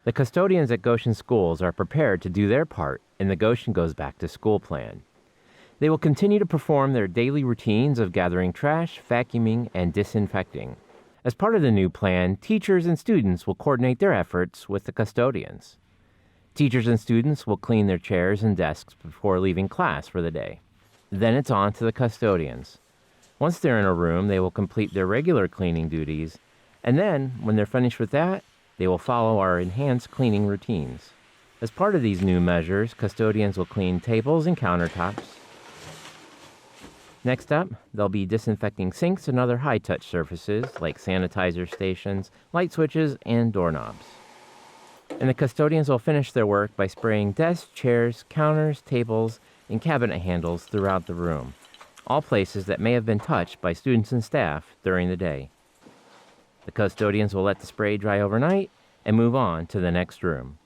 The custodians at Goshen Schools are prepared to do their part in the Goshen Goes Back to School plan. They will continue to perform their daily routines of gathering trash, vacuuming, and disinfecting. As part of the new plan, teachers and students will coordinate their efforts with the custodians. Teachers and students will clean their chairs and desks before leaving class for the day. Then it's on to the custodians. Once they're in a room, they will complete their regular cleaning duties, and then, when they're finished with that, they will follow our enhanced cleaning routines. As part of these new measures, custodians will clean tables and countertops. Next up, they'll be disinfecting sinks and other high-touch surfaces like sanitizer stations, light switches, and doorknobs. And the custodians will finish their work by spraying desks, chairs, counters, tables, and cabinet handles throughout the room, all places that may have been touched by students and staff during the day. The custodians will let the spray dry overnight and move on to the next room.